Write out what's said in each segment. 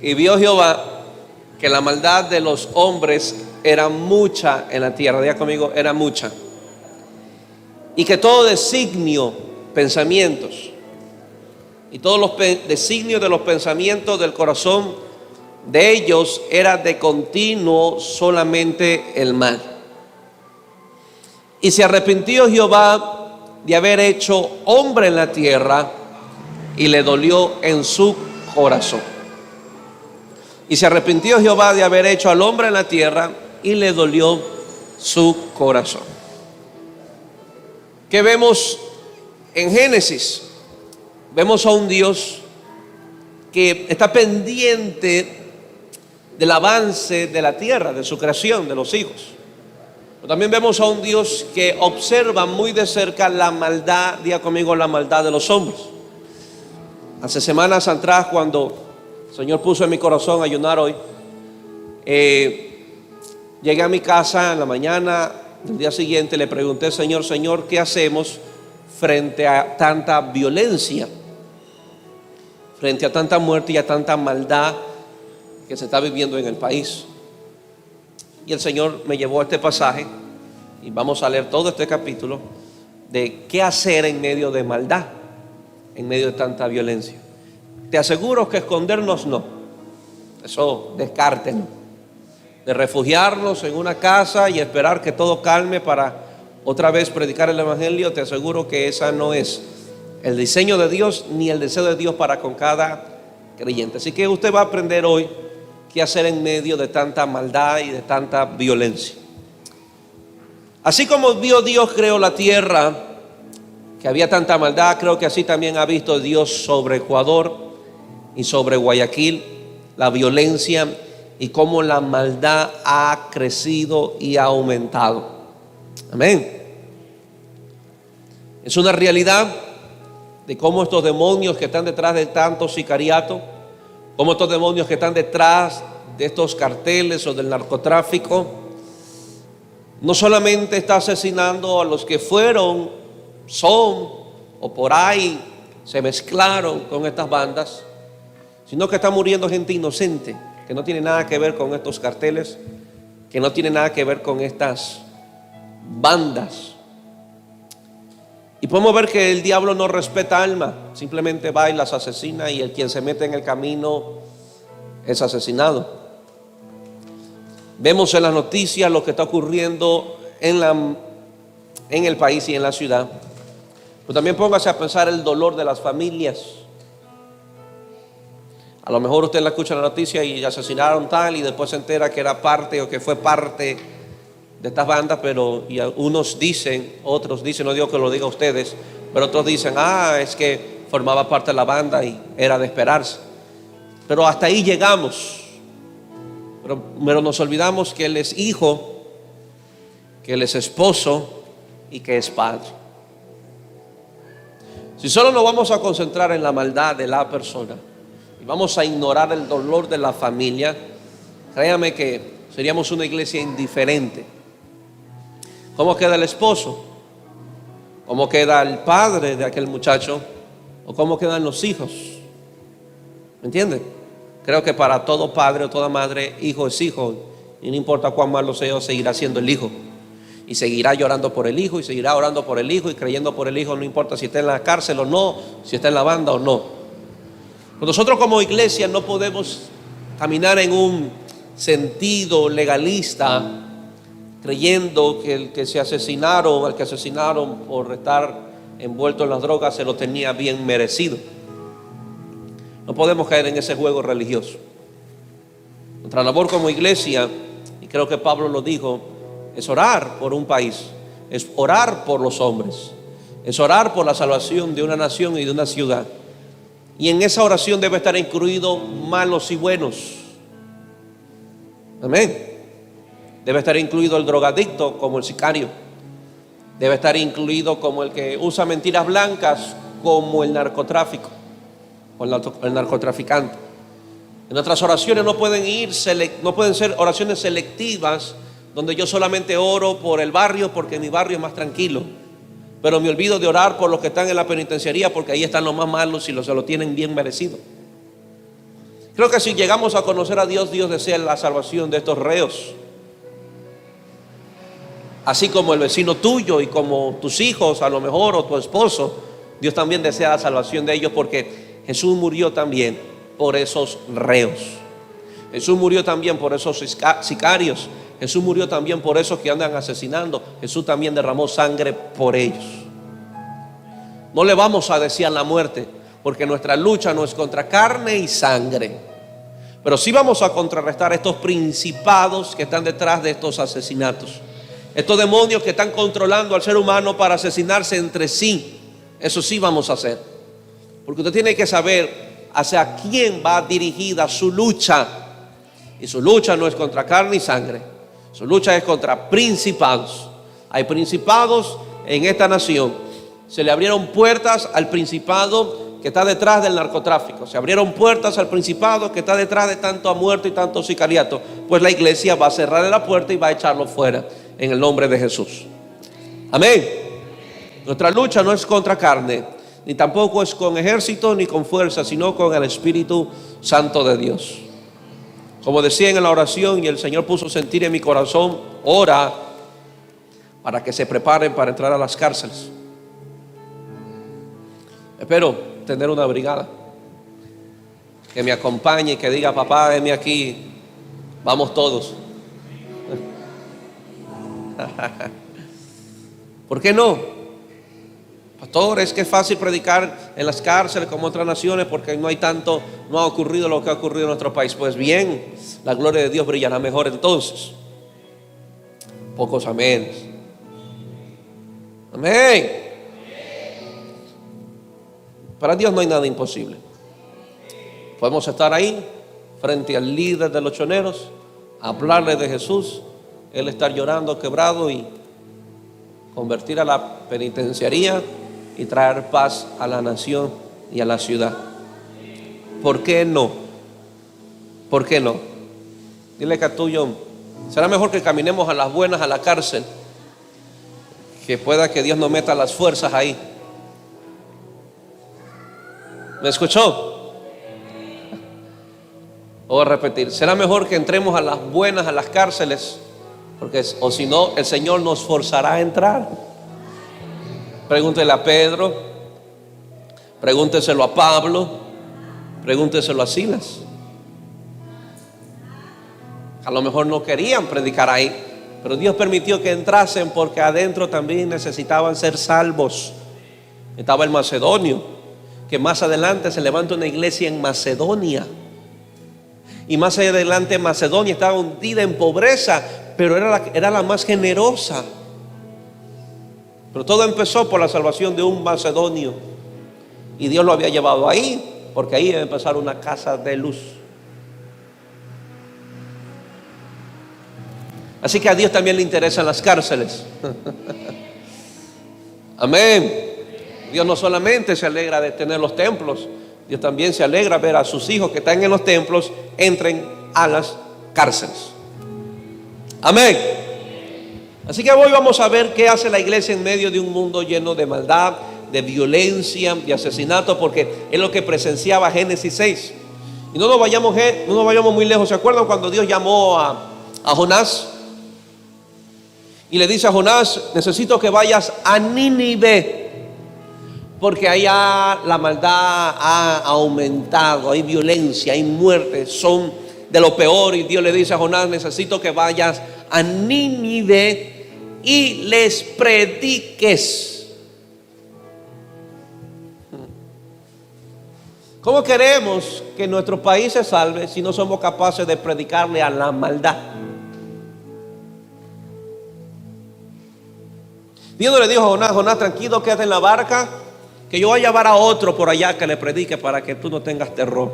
Y vio Jehová que la maldad de los hombres era mucha en la tierra. Diga conmigo, era mucha. Y que todo designio, pensamientos, y todos los designios de los pensamientos del corazón de ellos era de continuo solamente el mal. Y se arrepintió Jehová de haber hecho hombre en la tierra, y le dolió en su corazón. Y se arrepintió Jehová de haber hecho al hombre en la tierra, y le dolió su corazón. ¿Qué vemos en Génesis? Vemos a un Dios que está pendiente del avance de la tierra, de su creación, de los hijos. Pero también vemos a un Dios que observa muy de cerca la maldad, diga conmigo, la maldad de los hombres. Hace semanas atrás, cuando el Señor puso en mi corazón ayunar hoy, llegué a mi casa en la mañana del día siguiente, le pregunté, Señor, ¿qué hacemos frente a tanta violencia? Frente a tanta muerte y a tanta maldad que se está viviendo en el país. Y el Señor me llevó a este pasaje, y vamos a leer todo este capítulo, de qué hacer en medio de maldad, en medio de tanta violencia. Te aseguro que escondernos no, eso descártenlo. De refugiarnos en una casa y esperar que todo calme para otra vez predicar el evangelio, te aseguro que esa no es el diseño de Dios ni el deseo de Dios para con cada creyente. Así que usted va a aprender hoy qué hacer en medio de tanta maldad y de tanta violencia. Así como vio Dios creó la tierra, que había tanta maldad, creo que así también ha visto Dios sobre Ecuador y sobre Guayaquil la violencia y cómo la maldad ha crecido y ha aumentado. Amén. Es una realidad de cómo estos demonios que están detrás de tanto sicariato, cómo estos demonios que están detrás de estos carteles o del narcotráfico, no solamente está asesinando a los que fueron, son o por ahí se mezclaron con estas bandas, sino que está muriendo gente inocente que no tiene nada que ver con estos carteles, que no tiene nada que ver con estas bandas. Y podemos ver que el diablo no respeta alma, simplemente va y las asesina, y el quien se mete en el camino es asesinado. Vemos en las noticias lo que está ocurriendo en el país y en la ciudad. Pero también póngase a pensar el dolor de las familias. A lo mejor usted la escucha en la noticia y asesinaron tal, y después se entera que era parte o que fue parte de estas bandas, pero y unos dicen, otros dicen, no digo que lo diga a ustedes, pero otros dicen, es que formaba parte de la banda y era de esperarse. Pero hasta ahí llegamos. Pero nos olvidamos que Él es hijo, que Él es esposo y que es padre. Si solo nos vamos a concentrar en la maldad de la persona y vamos a ignorar el dolor de la familia, créame que seríamos una iglesia indiferente. ¿Cómo queda el esposo? ¿Cómo queda el padre de aquel muchacho? ¿O cómo quedan los hijos? ¿Me entienden? Creo que para todo padre o toda madre, hijo es hijo, y no importa cuán malo sea, seguirá siendo el hijo, y seguirá llorando por el hijo, y seguirá orando por el hijo, y creyendo por el hijo, no importa si está en la cárcel o no, si está en la banda o no. Pero nosotros como iglesia no podemos caminar en un sentido legalista, creyendo que el que asesinaron por estar envuelto en las drogas se lo tenía bien merecido. No podemos caer en ese juego religioso. Nuestra labor como iglesia, y creo que Pablo lo dijo, es orar por un país, es orar por los hombres, es orar por la salvación de una nación y de una ciudad. Y en esa oración debe estar incluido malos y buenos. Amén. Debe estar incluido el drogadicto como el sicario. Debe estar incluido como el que usa mentiras blancas, como el narcotráfico o el narcotraficante. En nuestras oraciones no pueden ser oraciones selectivas, donde yo solamente oro por el barrio porque mi barrio es más tranquilo, pero me olvido de orar por los que están en la penitenciaría porque ahí están los más malos y se lo tienen bien merecido. Creo que si llegamos a conocer a Dios, Dios desea la salvación de estos reos. Así como el vecino tuyo y como tus hijos a lo mejor o tu esposo, Dios también desea la salvación de ellos, porque Jesús murió también por esos reos. Jesús murió también por esos sicarios. Jesús murió también por esos que andan asesinando. Jesús también derramó sangre por ellos. No le vamos a desear la muerte, porque nuestra lucha no es contra carne y sangre, pero sí vamos a contrarrestar estos principados que están detrás de estos asesinatos, estos demonios que están controlando al ser humano para asesinarse entre sí. Eso sí vamos a hacer, porque usted tiene que saber hacia quién va dirigida su lucha. Y su lucha no es contra carne y sangre, su lucha es contra principados. Hay principados en esta nación. Se le abrieron puertas al principado que está detrás del narcotráfico. Se abrieron puertas al principado que está detrás de tanto muerto y tanto sicariato. Pues la iglesia va a cerrarle la puerta y va a echarlo fuera en el nombre de Jesús. Amén. Nuestra lucha no es contra carne, ni tampoco es con ejército ni con fuerza, sino con el Espíritu Santo de Dios. Como decía en la oración, y el Señor puso sentir en mi corazón, ora para que se preparen para entrar a las cárceles. Espero tener una brigada que me acompañe y que diga: papá, venme aquí, vamos todos. ¿Por qué no? Pastor, es que es fácil predicar en las cárceles como otras naciones, porque no ha ocurrido lo que ha ocurrido en nuestro país. Pues bien, la gloria de Dios brillará mejor entonces. Pocos amén. Amén. Para Dios no hay nada imposible. Podemos estar ahí frente al líder de los choneros, hablarle de Jesús, él estar llorando, quebrado, y convertir a la penitenciaría y traer paz a la nación y a la ciudad. ¿Por qué no? ¿Por qué no? Dile que a tuyo, será mejor que caminemos a las buenas a la cárcel, que pueda que Dios nos meta las fuerzas ahí. ¿Me escuchó? Voy a repetir, será mejor que entremos a las buenas a las cárceles, porque o si no, el Señor nos forzará a entrar. Pregúntele a Pedro, pregúnteselo a Pablo, pregúnteselo a Silas. A lo mejor no querían predicar ahí, pero Dios permitió que entrasen, porque adentro también necesitaban ser salvos. Estaba el macedonio, que más adelante se levanta una iglesia en Macedonia, y más adelante Macedonia estaba hundida en pobreza, pero era la más generosa. Pero todo empezó por la salvación de un macedonio, y Dios lo había llevado ahí, porque ahí iba a empezar una casa de luz. Así que a Dios también le interesan las cárceles. Amén. Dios no solamente se alegra de tener los templos, Dios también se alegra ver a sus hijos que están en los templos entren a las cárceles. Amén. Así que hoy vamos a ver qué hace la iglesia en medio de un mundo lleno de maldad, de violencia, de asesinato, porque es lo que presenciaba Génesis 6. Y no nos vayamos muy lejos. ¿Se acuerdan cuando Dios llamó a Jonás? Y le dice a Jonás: necesito que vayas a Nínive, porque allá la maldad ha aumentado, hay violencia, hay muerte, son de lo peor. Y Dios le dice a Jonás: necesito que vayas a Nínive y les prediques. ¿Cómo queremos que nuestro país se salve si no somos capaces de predicarle a la maldad? Dios no le dijo a Jonás: Jonás, tranquilo, quédate en la barca, que yo voy a llevar a otro por allá que le predique para que tú no tengas terror.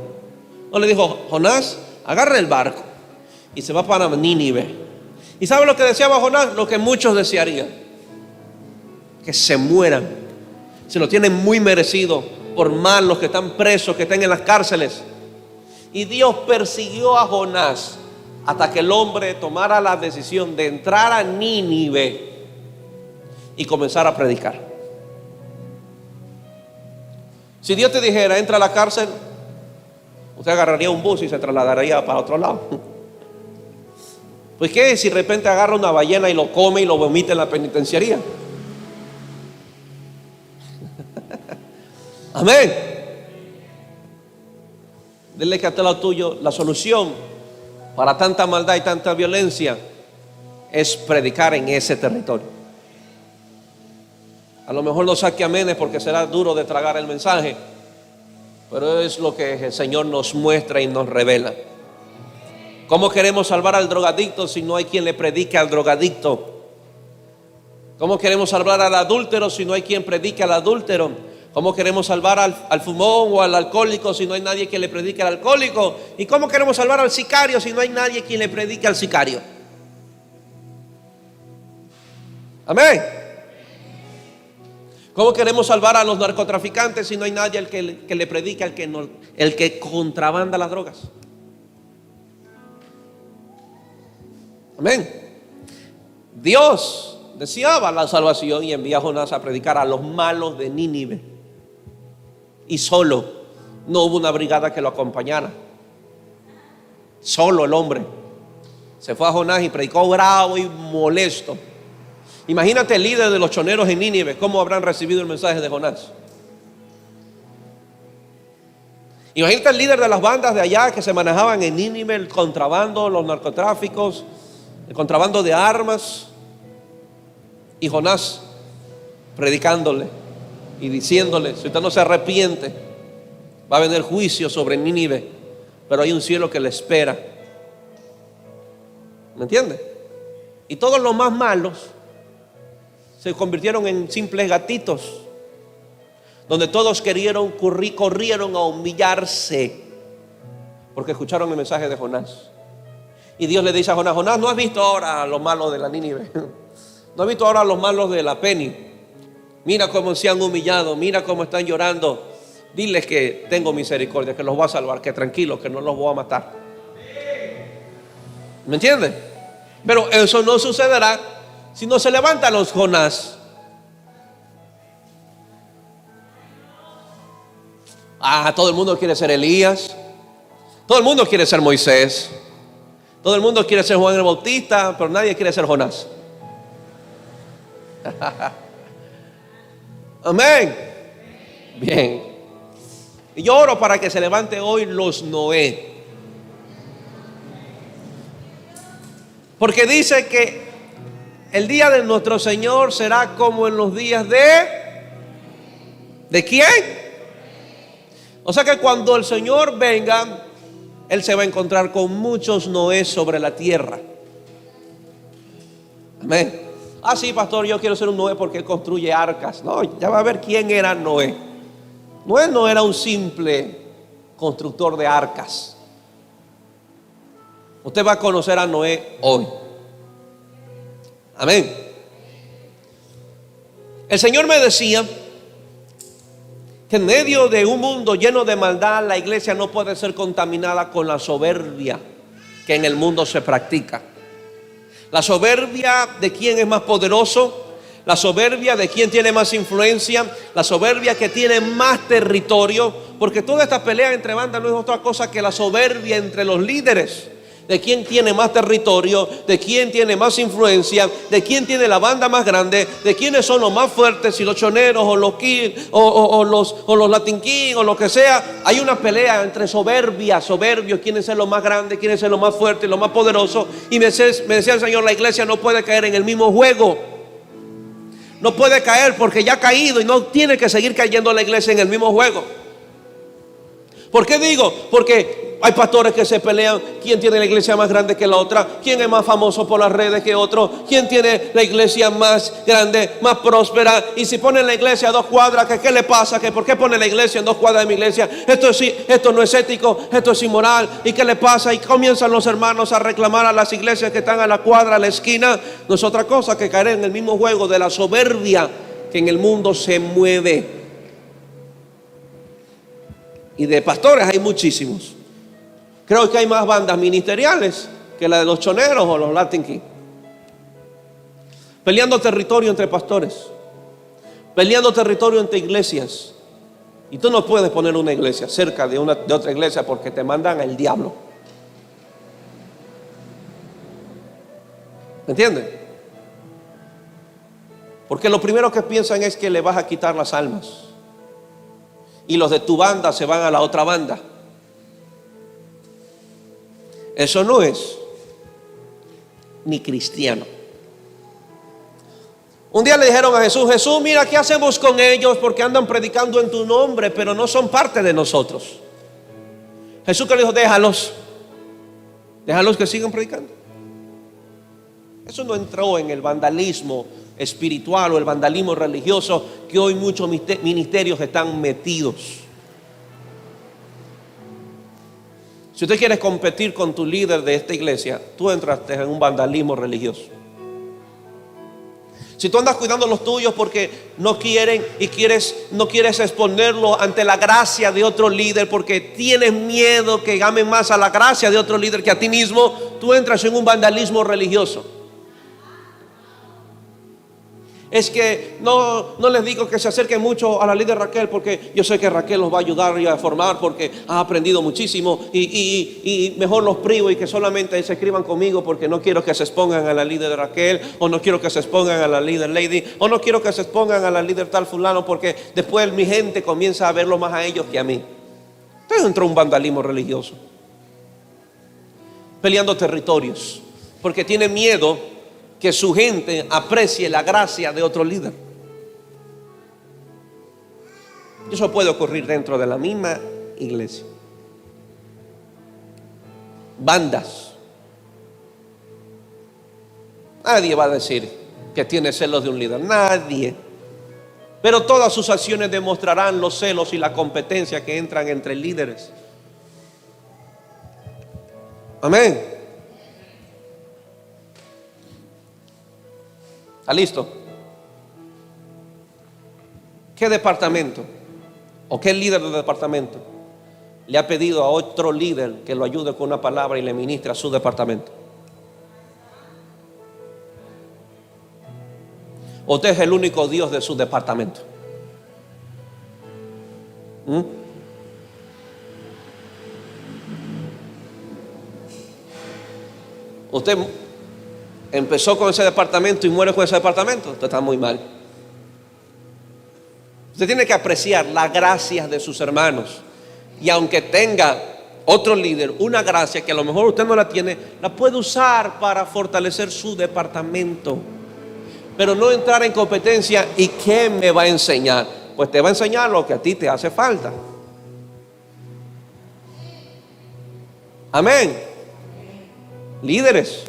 No, le dijo: Jonás, agarra el barco y se va para Nínive. ¿Y sabe lo que deseaba Jonás? Lo que muchos desearían: que se mueran. Se lo tienen muy merecido por mal los que están presos, que están en las cárceles. Y Dios persiguió a Jonás hasta que el hombre tomara la decisión de entrar a Nínive y comenzar a predicar. Si Dios te dijera: entra a la cárcel, Usted agarraría un bus y se trasladaría para otro lado. Pues qué si de repente agarra una ballena y lo come y lo vomita en la penitenciaría. Amén. Dile que a todo lo tuyo, la solución para tanta maldad y tanta violencia es predicar en ese territorio. A lo mejor no saque amenes porque será duro de tragar el mensaje, pero es lo que el Señor nos muestra y nos revela. ¿Cómo queremos salvar al drogadicto si no hay quien le predique al drogadicto? ¿Cómo queremos salvar al adúltero si no hay quien predique al adúltero? ¿Cómo queremos salvar al fumón o al alcohólico si no hay nadie que le predique al alcohólico? ¿Y cómo queremos salvar al sicario si no hay nadie quien le predique al sicario? Amén. ¿Cómo queremos salvar a los narcotraficantes si no hay nadie al que le predique el que contrabanda las drogas? Amén. Dios deseaba la salvación y envía a Jonás a predicar a los malos de Nínive. Y solo, no hubo una brigada que lo acompañara. Solo el hombre se fue a Jonás y predicó bravo y molesto. Imagínate el líder de los choneros en Nínive, cómo habrán recibido el mensaje de Jonás. Imagínate el líder de las bandas de allá que se manejaban en Nínive, el contrabando, los narcotráficos, el contrabando de armas. Y Jonás predicándole y diciéndole: si usted no se arrepiente, va a venir juicio sobre Nínive, pero hay un cielo que le espera. ¿Me entiende? Y todos los más malos se convirtieron en simples gatitos, donde todos corrieron a humillarse porque escucharon el mensaje de Jonás. Y Dios le dice a Jonás: Jonás, ¿no has visto ahora a los malos de la Nínive? ¿No has visto ahora a los malos de la Peni? Mira cómo se han humillado, mira cómo están llorando. Diles que tengo misericordia, que los voy a salvar, que tranquilos, que no los voy a matar. ¿Me entiendes? Pero eso no sucederá si no se levantan los Jonás. Todo el mundo quiere ser Elías, todo el mundo quiere ser Moisés, todo el mundo quiere ser Juan el Bautista, pero nadie quiere ser Jonás. Amén. Bien. Y yo oro para que se levante hoy los Noé, porque dice que el día de nuestro Señor será como en los días ¿de quién? O sea que cuando el Señor venga, Él se va a encontrar con muchos Noé sobre la tierra. Amén. Sí, pastor, yo quiero ser un Noé porque él construye arcas. No, ya va a ver quién era Noé. Noé no era un simple constructor de arcas. Usted va a conocer a Noé hoy. Amén. El Señor me decía que en medio de un mundo lleno de maldad, la iglesia no puede ser contaminada con la soberbia que en el mundo se practica. La soberbia de quién es más poderoso, la soberbia de quién tiene más influencia, la soberbia que tiene más territorio, porque toda esta pelea entre bandas no es otra cosa que la soberbia entre los líderes, de quién tiene más territorio, de quién tiene más influencia, de quién tiene la banda más grande, de quiénes son los más fuertes, si los choneros o los los Latin King o lo que sea. Hay una pelea entre soberbios, quién es lo más grande, quién es lo más fuerte, lo más poderoso. Y me decía el Señor, la iglesia no puede caer en el mismo juego. No puede caer porque ya ha caído y no tiene que seguir cayendo la iglesia en el mismo juego. ¿Por qué digo? Porque hay pastores que se pelean. ¿Quién tiene la iglesia más grande que la otra? ¿Quién es más famoso por las redes que otro? ¿Quién tiene la iglesia más grande, más próspera? Y si ponen la iglesia a 2 cuadras, ¿qué le pasa? ¿Por qué pone la iglesia en 2 cuadras de mi iglesia? Esto no es ético, esto es inmoral. ¿Y qué le pasa? Y comienzan los hermanos a reclamar a las iglesias que están a la cuadra, a la esquina. No es otra cosa que caer en el mismo juego de la soberbia que en el mundo se mueve. Y de pastores hay muchísimos. Creo que hay más bandas ministeriales que la de los choneros o los Latin King. Peleando territorio entre pastores, peleando territorio entre iglesias. Y tú no puedes poner una iglesia cerca de otra iglesia porque te mandan al diablo. ¿Me entienden? Porque lo primero que piensan es que le vas a quitar las almas. Y los de tu banda se van a la otra banda. Eso no es ni cristiano. Un día le dijeron a Jesús: Jesús, mira, ¿qué hacemos con ellos? Porque andan predicando en tu nombre, pero no son parte de nosotros. Jesús que le dijo: déjalos que sigan predicando. Eso no entró en el vandalismo espiritual o el vandalismo religioso que hoy muchos ministerios están metidos. Si usted quiere competir con tu líder de esta iglesia, tú entraste en un vandalismo religioso. Si tú andas cuidando los tuyos porque no quieren y no quieres exponerlo ante la gracia de otro líder, porque tienes miedo que amen más a la gracia de otro líder que a ti mismo, tú entras en un vandalismo religioso. Es que no les digo que se acerquen mucho a la líder Raquel, porque yo sé que Raquel los va a ayudar y a formar, porque ha aprendido muchísimo, y mejor los privo y que solamente se escriban conmigo, porque no quiero que se expongan a la líder Raquel, o no quiero que se expongan a la líder Lady, o no quiero que se expongan a la líder tal fulano, porque después mi gente comienza a verlo más a ellos que a mí. Entonces entró un vandalismo religioso, peleando territorios, porque tiene miedo que su gente aprecie la gracia de otro líder. Eso puede ocurrir dentro de la misma iglesia. Bandas. Nadie va a decir que tiene celos de un líder, nadie. Pero todas sus acciones demostrarán los celos y la competencia que entran entre líderes. Amén. ¿Está listo? ¿Qué departamento o qué líder de departamento le ha pedido a otro líder que lo ayude con una palabra y le ministre a su departamento? Usted es el único Dios de su departamento. Usted empezó con ese departamento y muere con ese departamento. Usted está muy mal. Usted tiene que apreciar las gracias de sus hermanos. Y aunque tenga otro líder una gracia que a lo mejor usted no la tiene, la puede usar para fortalecer su departamento. Pero no entrar en competencia. ¿Y qué me va a enseñar? Pues te va a enseñar lo que a ti te hace falta. Amén. Líderes,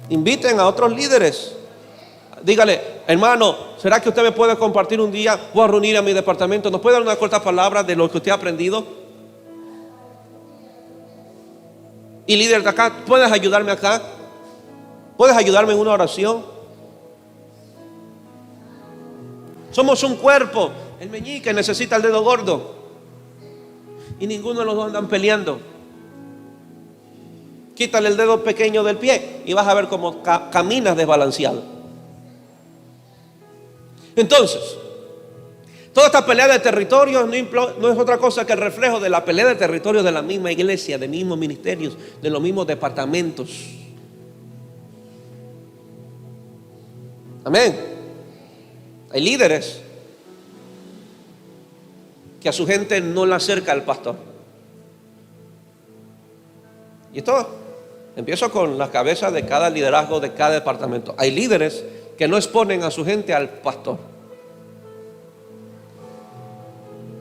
inviten a otros líderes. Dígale: hermano, ¿será que usted me puede compartir un día? Voy a reunir a mi departamento. ¿Nos puede dar una corta palabra de lo que usted ha aprendido? Y líder de acá, ¿puedes ayudarme acá? ¿Puedes ayudarme en una oración? Somos un cuerpo. El meñique necesita el dedo gordo y ninguno de los dos andan peleando. Quítale el dedo pequeño del pie y vas a ver cómo caminas desbalanceado. Entonces, toda esta pelea de territorios no es otra cosa que el reflejo de la pelea de territorios de la misma iglesia, de mismos ministerios, de los mismos departamentos. Amén. Hay líderes que a su gente no le acerca al pastor. Y esto empiezo con la cabeza de cada liderazgo de cada departamento. Hay líderes que no exponen a su gente al pastor.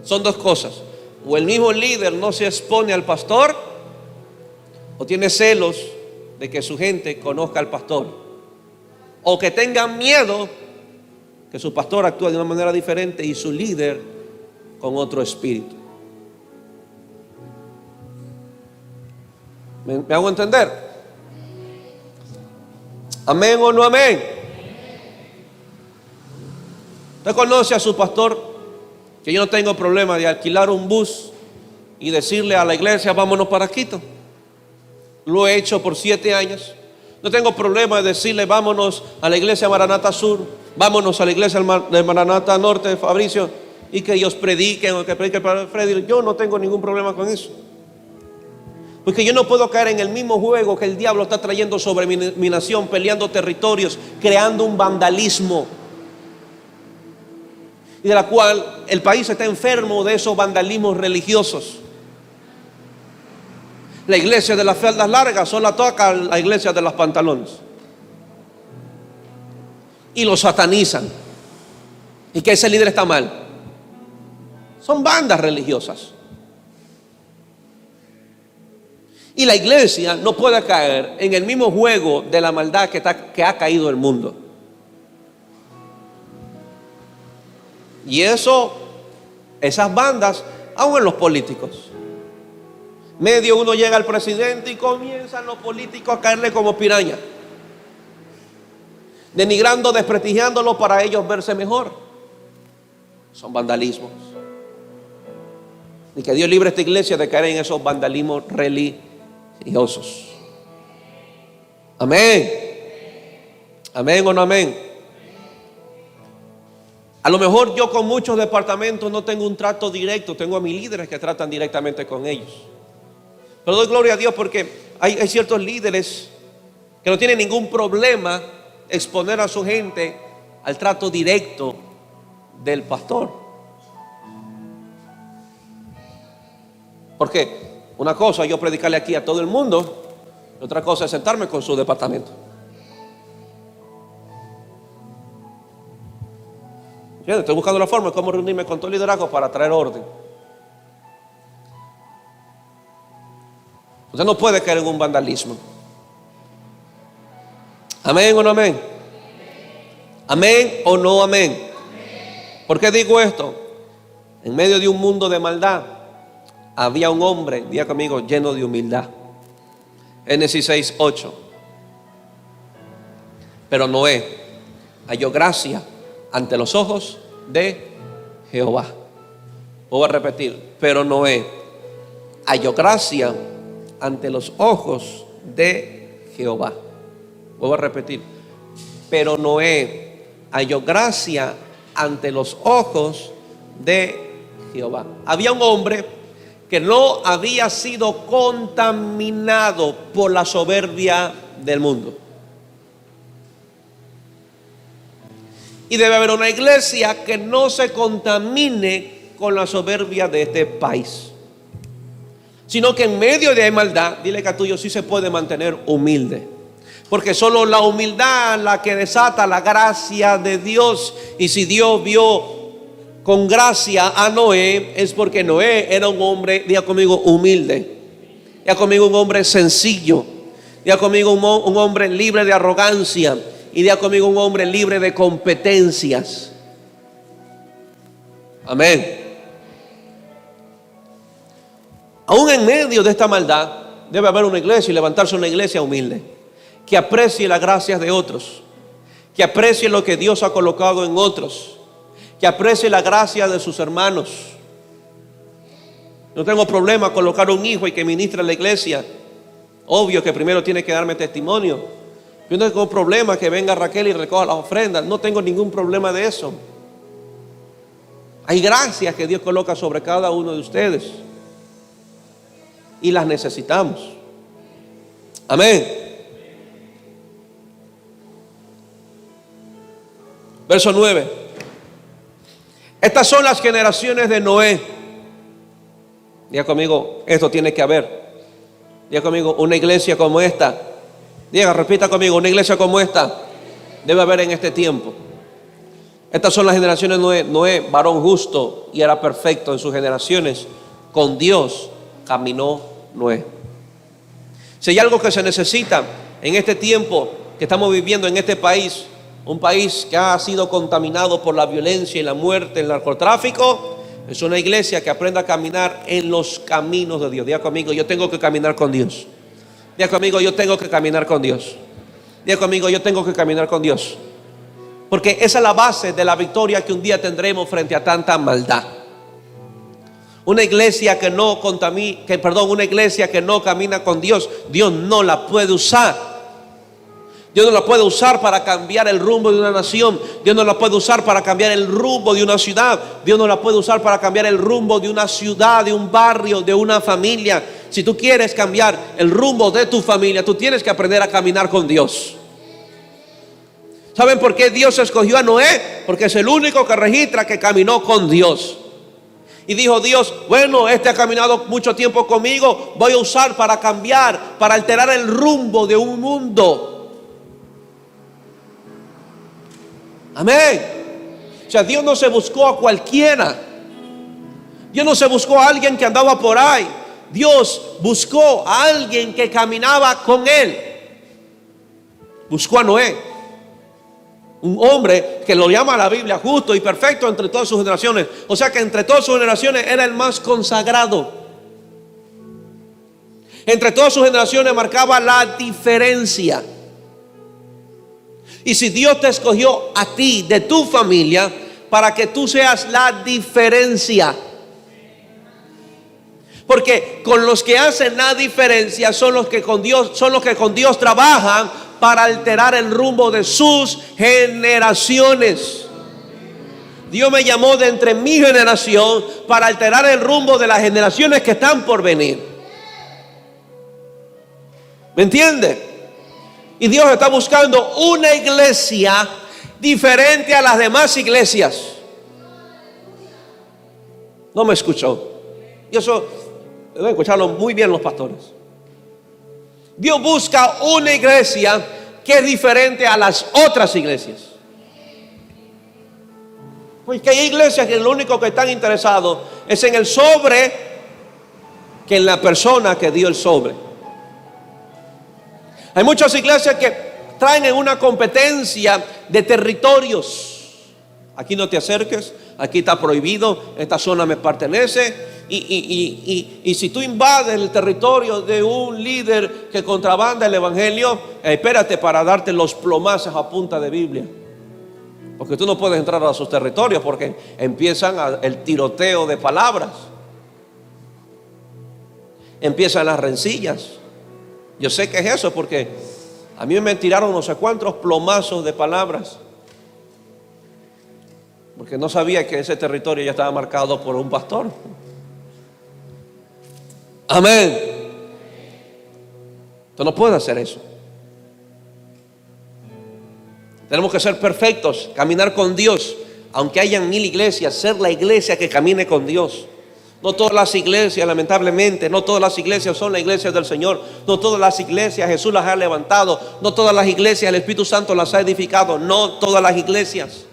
Son dos cosas: o el mismo líder no se expone al pastor, o tiene celos de que su gente conozca al pastor, o que tengan miedo que su pastor actúe de una manera diferente y su líder con otro espíritu. ¿Me hago entender? ¿Amén o no amén? Usted conoce a su pastor, que yo no tengo problema de alquilar un bus y decirle a la iglesia: vámonos para Quito. Lo he hecho por 7 años. No tengo problema de decirle: vámonos a la iglesia Maranata Sur, vámonos a la iglesia de Maranata Norte, Fabricio. y que ellos prediquen o que predique el padre Freddy. Yo no tengo ningún problema con eso. Porque yo no puedo caer en el mismo juego que el diablo está trayendo sobre mi nación, peleando territorios, creando un vandalismo. Y de la cual el país está enfermo de esos vandalismos religiosos. La iglesia de las faldas largas solo ataca la iglesia de los pantalones. Y lo satanizan. Y que ese líder está mal. Son bandas religiosas. Y la iglesia no puede caer en el mismo juego de la maldad que ha caído el mundo. Y esas bandas, aún en los políticos. Medio uno llega al presidente y comienzan los políticos a caerle como piraña, denigrando, desprestigiándolo para ellos verse mejor. Son vandalismos. Y que Dios libre a esta iglesia de caer en esos vandalismos religiosos. Amén. Amén o no amén. A lo mejor yo con muchos departamentos no tengo un trato directo. Tengo a mis líderes que tratan directamente con ellos. Pero doy gloria a Dios porque hay ciertos líderes que no tienen ningún problema exponer a su gente al trato directo del pastor. Porque una cosa es yo predicarle aquí a todo el mundo, y otra cosa es sentarme con su departamento. Estoy buscando la forma de cómo reunirme con todo el liderazgo para traer orden. Usted no puede caer en un vandalismo. Amén o no amén. Amén o no amén. ¿Por qué digo esto? En medio de un mundo de maldad había un hombre, diga conmigo, lleno de humildad. Génesis 6:8. Pero Noé halló gracia ante los ojos de Jehová. Voy a repetir. Pero Noé halló gracia ante los ojos de Jehová. Voy a repetir. Pero Noé halló gracia ante los ojos de Jehová. Había un hombre que no había sido contaminado por la soberbia del mundo. Y debe haber una iglesia que no se contamine con la soberbia de este país, sino que en medio de maldad, dile que a tuyo sí se puede mantener humilde. Porque solo la humildad la que desata la gracia de Dios. Y si Dios vio con gracia a Noé, es porque Noé era un hombre, diga conmigo, humilde. Diga conmigo, un hombre sencillo. Diga conmigo, un hombre libre de arrogancia. Y diga conmigo, un hombre libre de competencias. Amén. Aún en medio de esta maldad debe haber una iglesia y levantarse una iglesia humilde, que aprecie las gracias de otros, que aprecie lo que Dios ha colocado en otros, que aprecie la gracia de sus hermanos. No tengo problema con colocar un hijo y que ministre en la iglesia. Obvio que primero tiene que darme testimonio. Yo no tengo problema que venga Raquel y recoja las ofrendas. No tengo ningún problema de eso. Hay gracias que Dios coloca sobre cada uno de ustedes y las necesitamos. Amén. Verso 9. Estas son las generaciones de Noé. Diga conmigo, esto tiene que haber. Diga conmigo, una iglesia como esta. Diga, repita conmigo, una iglesia como esta debe haber en este tiempo. Estas son las generaciones de Noé. Noé, varón justo y era perfecto en sus generaciones. Con Dios caminó Noé. Si hay algo que se necesita en este tiempo que estamos viviendo en este país, un país que ha sido contaminado por la violencia y la muerte, el narcotráfico, es una iglesia que aprenda a caminar en los caminos de Dios. Diga conmigo, yo tengo que caminar con Dios. Diga conmigo, yo tengo que caminar con Dios. Diga conmigo, yo tengo que caminar con Dios. Porque esa es la base de la victoria que un día tendremos frente a tanta maldad. Una iglesia que no una iglesia que no camina con Dios, Dios no la puede usar. Dios no la puede usar para cambiar el rumbo de una nación. Dios no la puede usar para cambiar el rumbo de una ciudad. Dios no la puede usar para cambiar el rumbo de una ciudad, de un barrio, de una familia. Si tú quieres cambiar el rumbo de tu familia, tú tienes que aprender a caminar con Dios. ¿Saben por qué Dios escogió a Noé? Porque es el único que registra que caminó con Dios. Y dijo Dios, bueno, este ha caminado mucho tiempo conmigo, voy a usar para cambiar, para alterar el rumbo de un mundo. Amén. O sea, Dios no se buscó a cualquiera. Dios no se buscó a alguien que andaba por ahí. Dios buscó a alguien que caminaba con Él. Buscó a Noé, un hombre que lo llama la Biblia justo y perfecto entre todas sus generaciones. O sea que entre todas sus generaciones era el más consagrado. Entre todas sus generaciones marcaba la diferencia. Y si Dios te escogió a ti, de tu familia, para que tú seas la diferencia. Porque con los que hacen la diferencia son los que con Dios trabajan para alterar el rumbo de sus generaciones. Dios me llamó de entre mi generación para alterar el rumbo de las generaciones que están por venir. ¿Me entiende? Y Dios está buscando una iglesia diferente a las demás iglesias. No me escuchó. Y eso deben escucharlo muy bien los pastores. Dios busca una iglesia que es diferente a las otras iglesias. Porque hay iglesias que lo único que están interesados es en el sobre, que en la persona que dio el sobre. Hay muchas iglesias que traen en una competencia de territorios. Aquí no te acerques, aquí está prohibido, esta zona me pertenece. Y si tú invades el territorio de un líder que contrabanda el evangelio, espérate para darte los plomazos a punta de Biblia. Porque tú no puedes entrar a sus territorios porque empiezan el tiroteo de palabras. Empiezan las rencillas. Yo sé que es eso porque a mí me tiraron no sé cuántos plomazos de palabras. Porque no sabía que ese territorio ya estaba marcado por un pastor. Amén. Tú no puedes hacer eso. Tenemos que ser perfectos, caminar con Dios. Aunque hayan 1000 iglesias, ser la iglesia que camine con Dios. No todas las iglesias, lamentablemente, no todas las iglesias son las iglesias del Señor. No todas las iglesias Jesús las ha levantado. No todas las iglesias el Espíritu Santo las ha edificado. No todas las iglesias.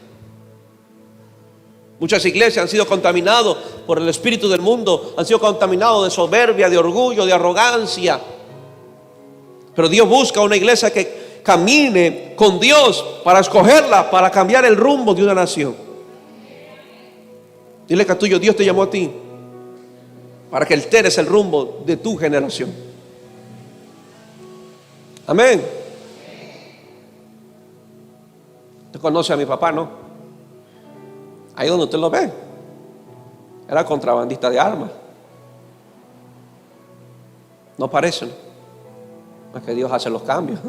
Muchas iglesias han sido contaminadas por el espíritu del mundo. Han sido contaminados de soberbia, de orgullo, de arrogancia. Pero Dios busca una iglesia que camine con Dios para escogerla, para cambiar el rumbo de una nación. Dile que tuyo, Dios te llamó a ti para que alteres el rumbo de tu generación. Amén. Usted conoce a mi papá, ¿no? Ahí donde usted lo ve. Era contrabandista de armas. No parecen. Es que Dios hace los cambios.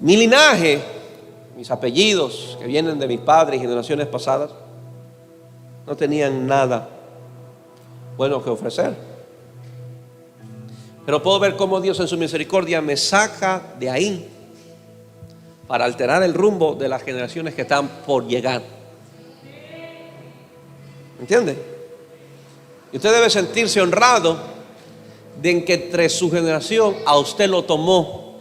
Mi linaje, mis apellidos que vienen de mis padres y generaciones pasadas, no tenían nada bueno que ofrecer. Pero puedo ver cómo Dios en su misericordia me saca de ahí para alterar el rumbo de las generaciones que están por llegar. ¿Entiende? Y usted debe sentirse honrado de que entre su generación a usted lo tomó.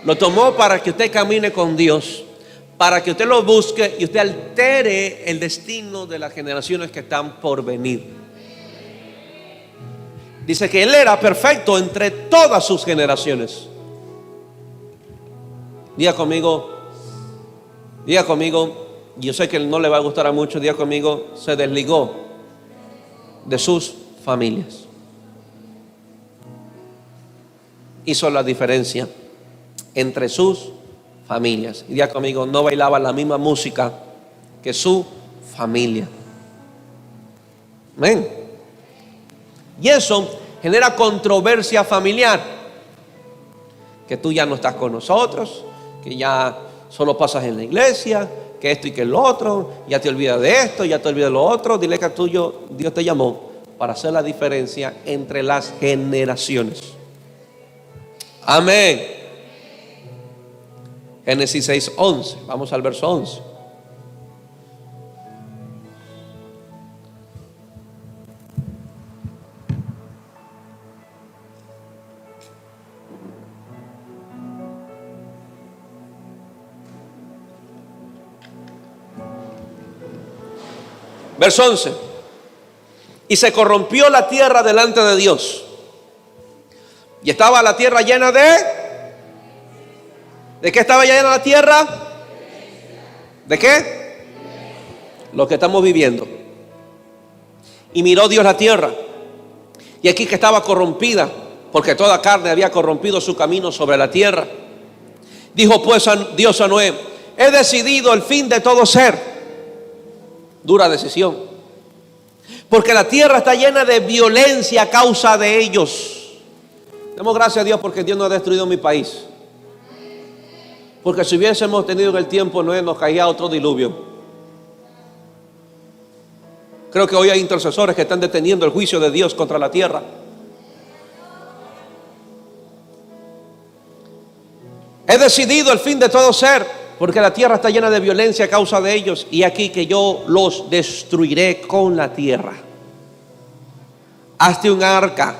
Lo tomó para que usted camine con Dios, para que usted lo busque y usted altere el destino de las generaciones que están por venir. Dice que Él era perfecto entre todas sus generaciones. Diga conmigo, yo sé que no le va a gustar a muchos, diga conmigo, se desligó de sus familias. Hizo la diferencia entre sus familias. Y diga conmigo, no bailaba la misma música que su familia. Amén. Y eso genera controversia familiar. Que tú ya no estás con nosotros, que ya solo pasas en la iglesia, que esto y que el otro, ya te olvidas de esto, ya te olvidas de lo otro. Dile que Dios te llamó para hacer la diferencia entre las generaciones. Amén. Génesis 6:11. Vamos al verso 11. Verso 11. Y se corrompió la tierra delante de Dios. Y estaba la tierra llena ¿de qué estaba llena la tierra? ¿De qué? Lo que estamos viviendo. Y miró Dios la tierra, y aquí que estaba corrompida, porque toda carne había corrompido su camino sobre la tierra. Dijo pues Dios a Noé: he decidido el fin de todo ser. Dura decisión, porque la tierra está llena de violencia a causa de ellos. Demos gracias a Dios porque Dios no ha destruido mi país. Porque si hubiésemos tenido en el tiempo Noé, nos caía otro diluvio. Creo que hoy hay intercesores que están deteniendo el juicio de Dios contra la tierra. He decidido el fin de todo ser, porque la tierra está llena de violencia a causa de ellos. Y aquí que yo los destruiré con la tierra. Hazte un arca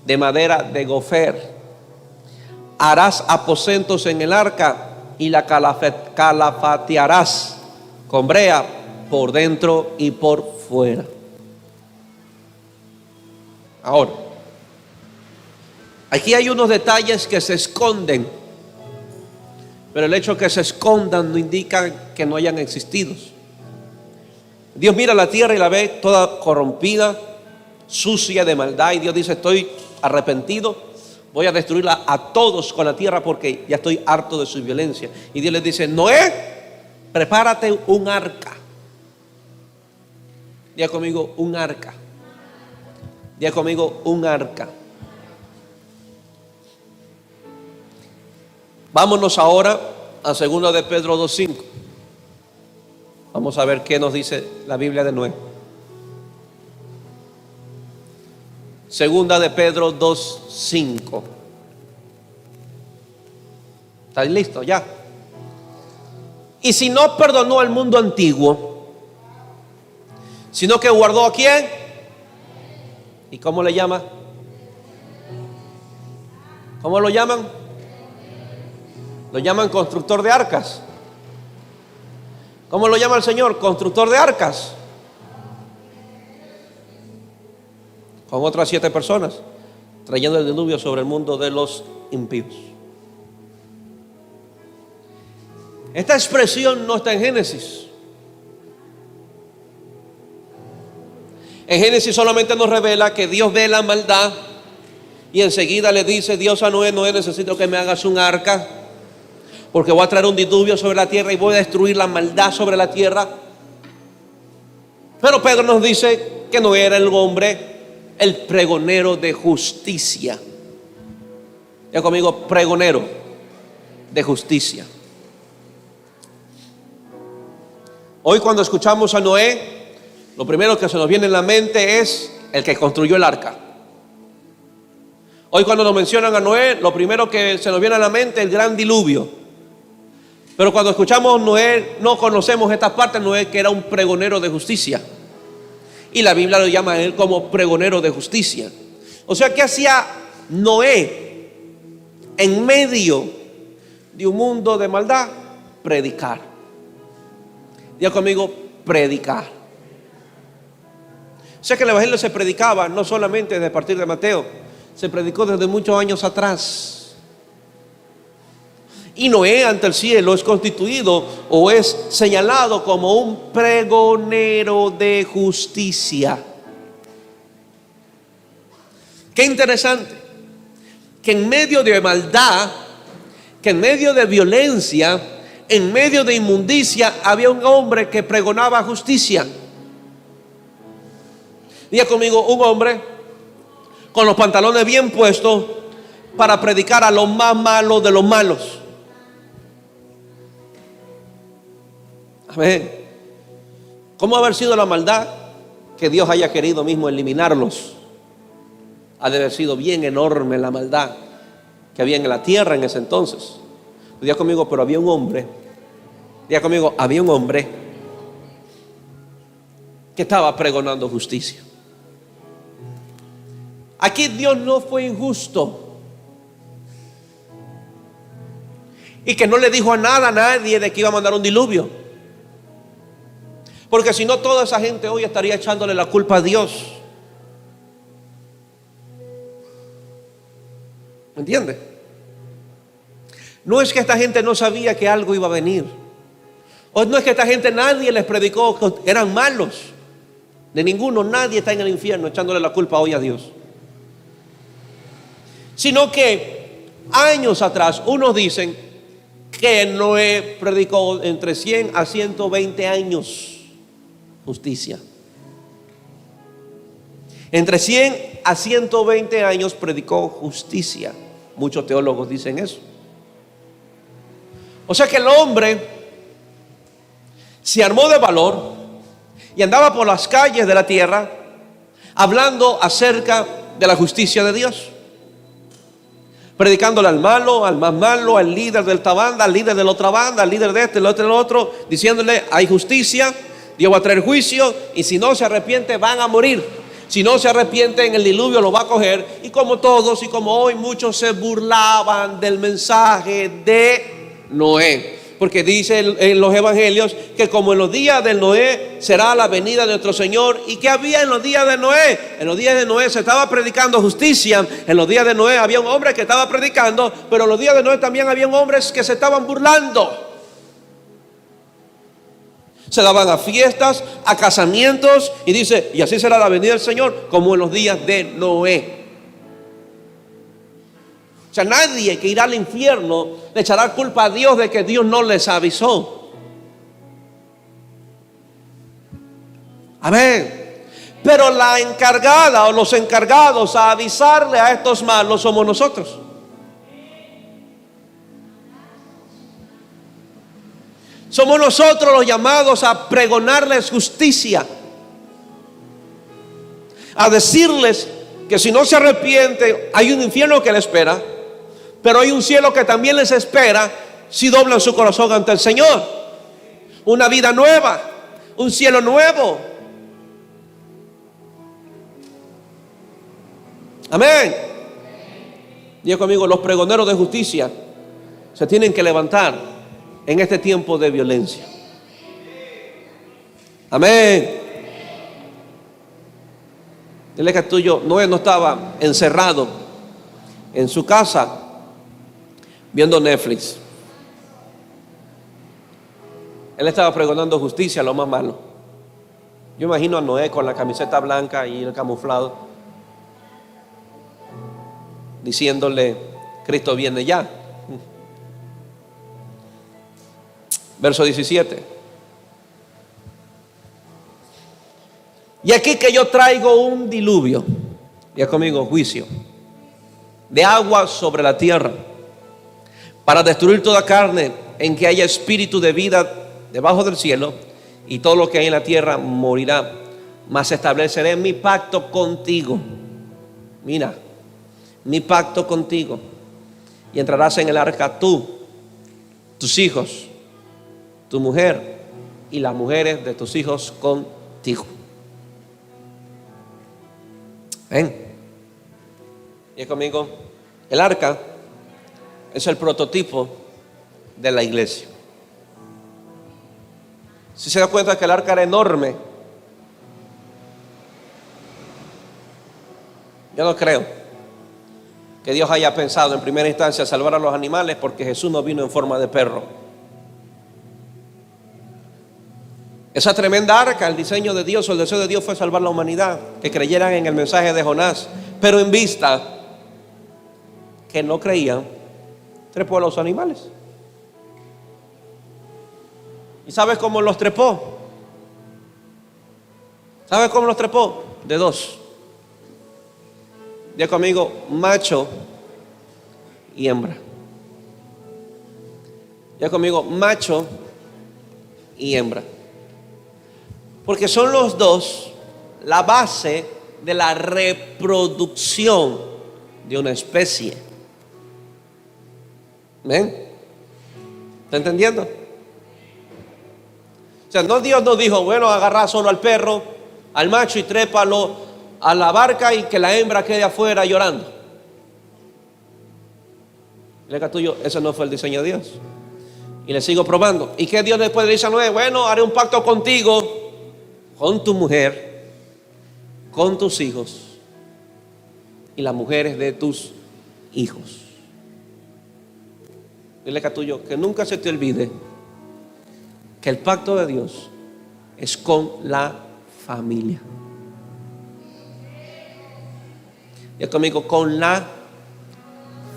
de madera de gofer. Harás aposentos en el arca y la calafatearás con brea por dentro y por fuera. Ahora, aquí hay unos detalles que se esconden, pero el hecho de que se escondan no indica que no hayan existido. Dios mira la tierra y la ve toda corrompida, sucia de maldad, y Dios dice: estoy arrepentido, voy a destruirla a todos con la tierra porque ya estoy harto de su violencia. Y Dios les dice: Noé, prepárate un arca. Diga conmigo: un arca. Diga conmigo: un arca. Vámonos ahora a 2 de Pedro 2:5. Vamos a ver qué nos dice la Biblia de Noé. 2 de Pedro 2:5. ¿Estás listo ya? Y si no perdonó al mundo antiguo, sino que guardó ¿a quién? ¿Y cómo le llama? ¿Cómo lo llaman? Lo llaman constructor de arcas. ¿Cómo lo llama el Señor? Constructor de arcas. Con otras 7 personas, trayendo el diluvio sobre el mundo de los impíos. Esta expresión no está en Génesis. En Génesis solamente nos revela que Dios ve la maldad y enseguida le dice Dios a Noé: Noé, necesito que me hagas un arca, porque voy a traer un diluvio sobre la tierra y voy a destruir la maldad sobre la tierra. Pero Pedro nos dice que Noé era el hombre, el pregonero de justicia. Ya conmigo: pregonero de justicia. Hoy cuando escuchamos a Noé, lo primero que se nos viene en la mente es el que construyó el arca. Hoy cuando nos mencionan a Noé, lo primero que se nos viene a la mente es el gran diluvio. Pero cuando escuchamos Noé, no conocemos estas partes. Noé, que era un pregonero de justicia, y la Biblia lo llama a él como pregonero de justicia. O sea, ¿qué hacía Noé en medio de un mundo de maldad? Predicar. Diga conmigo: predicar. O sea que el evangelio se predicaba no solamente desde a partir de Mateo, se predicó desde muchos años atrás. Y Noé ante el cielo es constituido o es señalado como un pregonero de justicia. Qué interesante que en medio de maldad, que en medio de violencia, en medio de inmundicia, había un hombre que pregonaba justicia. Diga conmigo: un hombre con los pantalones bien puestos para predicar a los más malos de los malos. Amén. ¿Cómo haber sido la maldad? Que Dios haya querido mismo eliminarlos. Ha de haber sido bien enorme la maldad que había en la tierra en ese entonces. Diga conmigo, pero había un hombre. Diga conmigo, había un hombre que estaba pregonando justicia. Aquí Dios no fue injusto y que no le dijo a nadie de que iba a mandar un diluvio, porque si no, toda esa gente hoy estaría echándole la culpa a Dios. ¿Me entiende? No es que esta gente no sabía que algo iba a venir, o no es que esta gente nadie les predicó que eran malos. De ninguno, nadie está en el infierno echándole la culpa hoy a Dios. Sino que años atrás, unos dicen que Noé predicó entre 100 a 120 años justicia. Entre 100 a 120 años predicó justicia. Muchos teólogos dicen eso. O sea que el hombre se armó de valor y andaba por las calles de la tierra hablando acerca de la justicia de Dios, predicándole al malo, al más malo, al líder de esta banda, al líder de la otra banda, al líder de este, el otro, el otro, diciéndole: hay justicia, Dios va a traer juicio, y si no se arrepiente van a morir. Si no se arrepiente, en el diluvio lo va a coger. Y como todos y como hoy, muchos se burlaban del mensaje de Noé, porque dice en los evangelios que como en los días de Noé será la venida de nuestro Señor. ¿Y qué había en los días de Noé? En los días de Noé se estaba predicando justicia. En los días de Noé había un hombre que estaba predicando, pero en los días de Noé también había hombres que se estaban burlando. Se daban a fiestas, a casamientos, y dice: y así será la venida del Señor como en los días de Noé. O sea, nadie que irá al infierno le echará culpa a Dios de que Dios no les avisó. Amén. Pero la encargada o los encargados a avisarle a estos malos somos nosotros. Somos nosotros los llamados a pregonarles justicia, a decirles que si no se arrepiente hay un infierno que les espera, pero hay un cielo que también les espera si doblan su corazón ante el Señor. Una vida nueva, un cielo nuevo. Amén. Diga conmigo, los pregoneros de justicia se tienen que levantar en este tiempo de violencia. Amén. Dile que tuyo, Noé no estaba encerrado en su casa viendo Netflix. Él estaba pregonando justicia a lo más malo. Yo imagino a Noé con la camiseta blanca y el camuflado, diciéndole: Cristo viene ya. Verso 17. Y aquí que yo traigo un diluvio, ya conmigo, juicio, de agua sobre la tierra, para destruir toda carne en que haya espíritu de vida debajo del cielo, y todo lo que hay en la tierra morirá. Mas estableceré mi pacto contigo. Mira, mi pacto contigo. Y entrarás en el arca tú, tus hijos, tu mujer y las mujeres de tus hijos contigo. Ven. Y conmigo, el arca es el prototipo de la iglesia. Si se da cuenta que el arca era enorme, yo no creo que Dios haya pensado en primera instancia salvar a los animales, porque Jesús no vino en forma de perro. Esa tremenda arca, el diseño de Dios o el deseo de Dios fue salvar la humanidad, que creyeran en el mensaje de Jonás. Pero en vista que no creían, trepó a los animales. ¿Y sabes cómo los trepó? ¿Sabes cómo los trepó? De dos. Diga conmigo, macho y hembra. Diga conmigo, macho y hembra. Porque son los dos la base de la reproducción de una especie. ¿Ven? ¿Está entendiendo? O sea, no, Dios nos dijo, bueno, agarrar solo al perro, al macho y trépalo a la barca y que la hembra quede afuera llorando. Lega tuyo, ese no fue el diseño de Dios. Y le sigo probando. ¿Y qué Dios después le dice a Noé? Bueno, haré un pacto contigo, con tu mujer, con tus hijos y las mujeres de tus hijos. Dile a tuyo que nunca se te olvide que el pacto de Dios es con la familia. Y conmigo, con la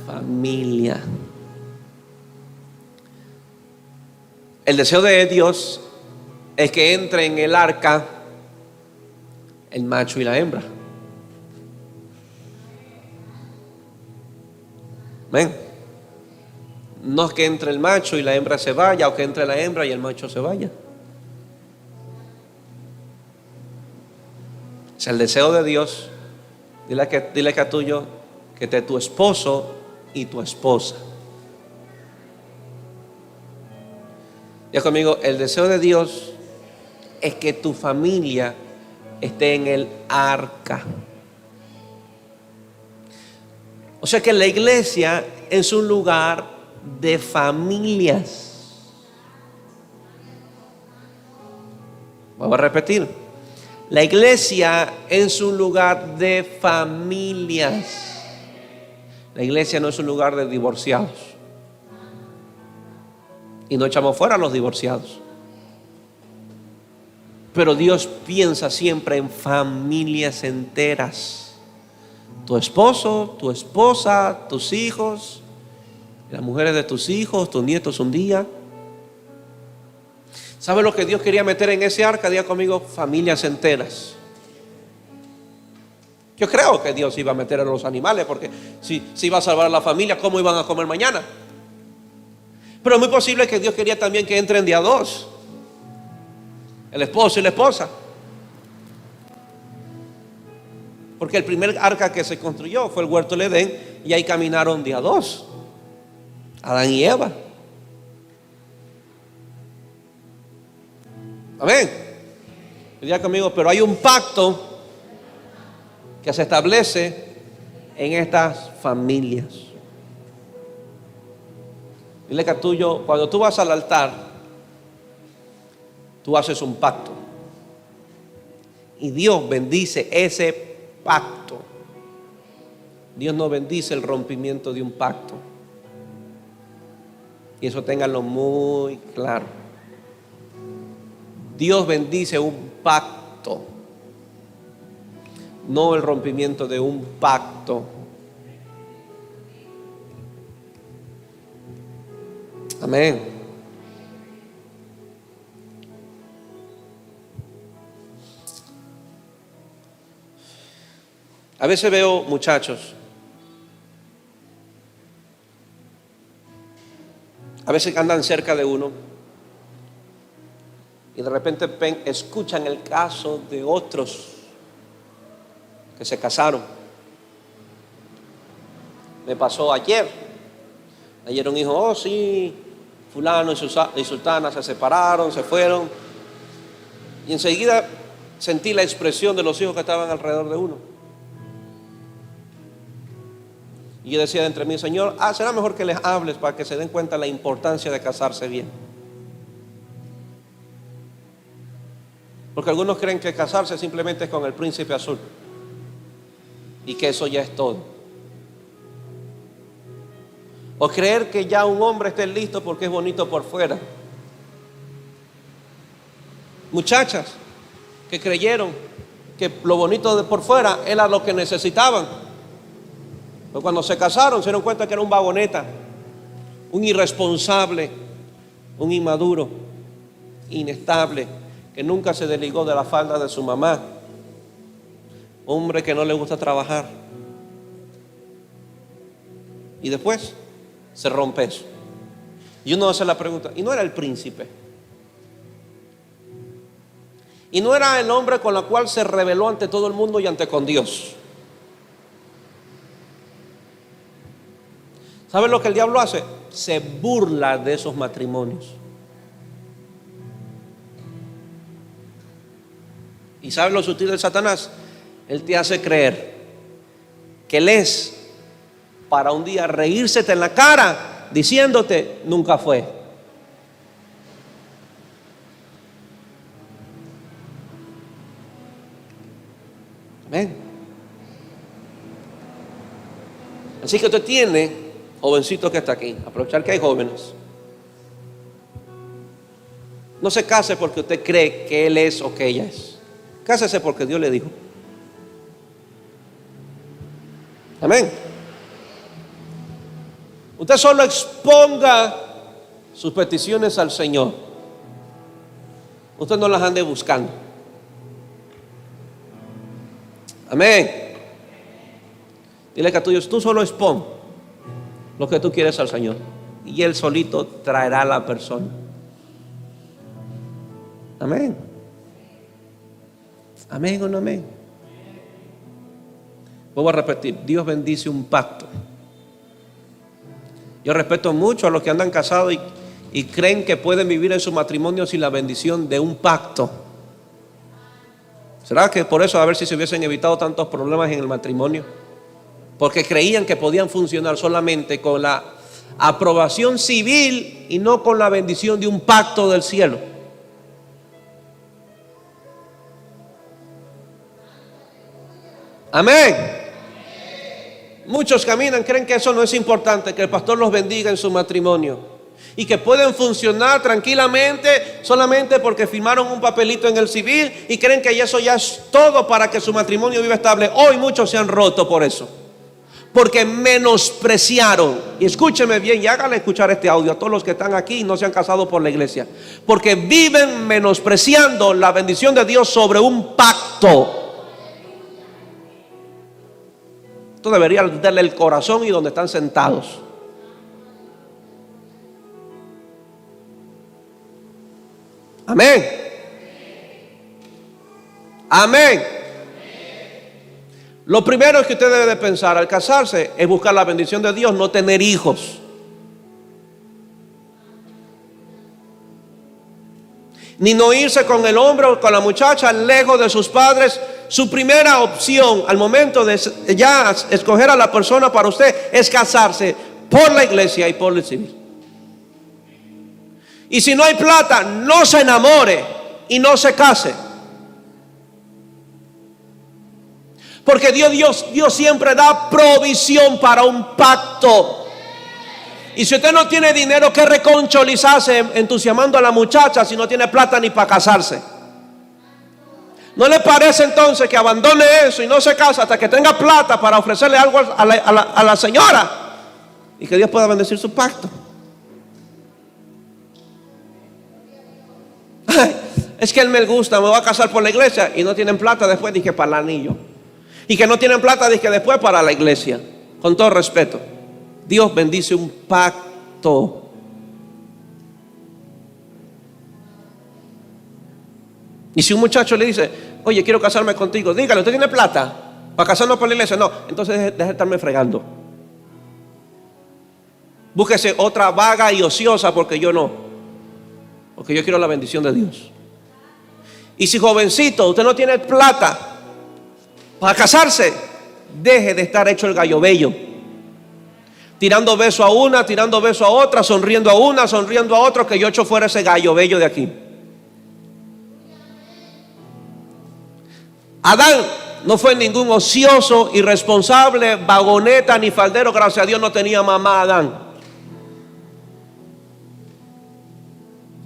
familia. El deseo de Dios es que entre en el arca el macho y la hembra. ¿Ven? No es que entre el macho y la hembra se vaya, o que entre la hembra y el macho se vaya. Es el deseo de Dios. Dile que a tuyo que esté tu esposo y tu esposa. Ya conmigo, el deseo de Dios es que tu familia esté en el arca. O sea que la iglesia es un lugar de familias. Vamos a repetir. La iglesia es un lugar de familias. La iglesia no es un lugar de divorciados. Y no echamos fuera a los divorciados. Pero Dios piensa siempre en familias enteras. Tu esposo, tu esposa, tus hijos, las mujeres de tus hijos, tus nietos un día. ¿Sabe lo que Dios quería meter en ese arca? Diga conmigo, familias enteras. Yo creo que Dios iba a meter a los animales, porque si iba a salvar a la familia, ¿cómo iban a comer mañana? Pero es muy posible que Dios quería también que entren de a dos, el esposo y la esposa. Porque el primer arca que se construyó fue el huerto del Edén, y ahí caminaron de a dos, Adán y Eva. Amén. Diga conmigo, pero hay un pacto que se establece en estas familias. Dile que a tuyo, cuando tú vas al altar, tú haces un pacto. Y Dios bendice ese pacto. Dios no bendice el rompimiento de un pacto. Y eso ténganlo muy claro. Dios bendice un pacto, no el rompimiento de un pacto. Amén. A veces veo muchachos, a veces andan cerca de uno y de repente escuchan el caso de otros que se casaron. Me pasó ayer un hijo, oh sí, fulano y sultana se separaron, se fueron, y enseguida sentí la expresión de los hijos que estaban alrededor de uno. Y yo decía entre mí, Señor, será mejor que les hables para que se den cuenta de la importancia de casarse bien. Porque algunos creen que casarse simplemente es con el príncipe azul y que eso ya es todo. O creer que ya un hombre esté listo porque es bonito por fuera. Muchachas que creyeron que lo bonito de por fuera era lo que necesitaban, pero cuando se casaron se dieron cuenta que era un vagoneta, un irresponsable, un inmaduro, inestable, que nunca se desligó de la falda de su mamá, hombre que no le gusta trabajar, Y después se rompe eso. Y uno hace la pregunta, ¿y no era el príncipe? ¿Y no era el hombre con el cual se rebeló ante todo el mundo y ante con Dios? ¿Sabe lo que el diablo hace? Se burla de esos matrimonios. ¿Y sabe lo sutil de Satanás? Él te hace creer que él es para un día reírsete en la cara diciéndote nunca fue. Amén. Así que usted tiene, jovencito que está aquí, aprovechar que hay jóvenes. No se case porque usted cree que él es o que ella es. Cásese porque Dios le dijo. Amén. Usted solo exponga sus peticiones al Señor. Usted no las ande buscando. Amén. Dile que a tuyo, tú solo expon lo que tú quieres al Señor y Él solito traerá a la persona. Amén. Amén o no amén. Vuelvo a repetir, Dios bendice un pacto. Yo respeto mucho a los que andan casados y creen que pueden vivir en su matrimonio sin la bendición de un pacto. ¿Será que por eso a ver si se hubiesen evitado tantos problemas en el matrimonio? Porque creían que podían funcionar solamente con la aprobación civil y no con la bendición de un pacto del cielo. Amén. Muchos caminan, creen que eso no es importante, que el pastor los bendiga en su matrimonio y que pueden funcionar tranquilamente solamente porque firmaron un papelito en el civil y creen que eso ya es todo para que su matrimonio viva estable. Hoy muchos se han roto por eso, porque menospreciaron. Y escúcheme bien y háganle escuchar este audio a todos los que están aquí y no se han casado por la iglesia, porque viven menospreciando la bendición de Dios sobre un pacto. Esto debería darle el corazón y donde están sentados. Amén. Amén. Lo primero que usted debe de pensar al casarse es buscar la bendición de Dios, no tener hijos. Ni no irse con el hombre o con la muchacha lejos de sus padres. Su primera opción al momento de ya escoger a la persona para usted es casarse por la iglesia y por el civil. Y si no hay plata, no se enamore y no se case. Porque Dios siempre da provisión para un pacto. Y si usted no tiene dinero, ¿qué reconcholizarse entusiasmando a la muchacha si no tiene plata ni para casarse? ¿No le parece entonces que abandone eso y no se casa hasta que tenga plata para ofrecerle algo a la señora? Y que Dios pueda bendecir su pacto. Ay, es que él me gusta, me va a casar por la iglesia y no tienen plata después, dije para el anillo. Y que no tienen plata, dije después para la iglesia. Con todo respeto, Dios bendice un pacto. Y si un muchacho le dice, oye, quiero casarme contigo, dígale, ¿usted tiene plata para casarnos por la iglesia? No, entonces deje de estarme fregando. Búsquese otra vaga y ociosa, porque yo no. Porque yo quiero la bendición de Dios. Y si jovencito, usted no tiene plata para casarse, deje de estar hecho el gallo bello, tirando beso a una, tirando beso a otra, sonriendo a una, sonriendo a otra, que yo echo fuera ese gallo bello de aquí. Adán no fue ningún ocioso, irresponsable, vagoneta ni faldero. Gracias a Dios no tenía mamá Adán.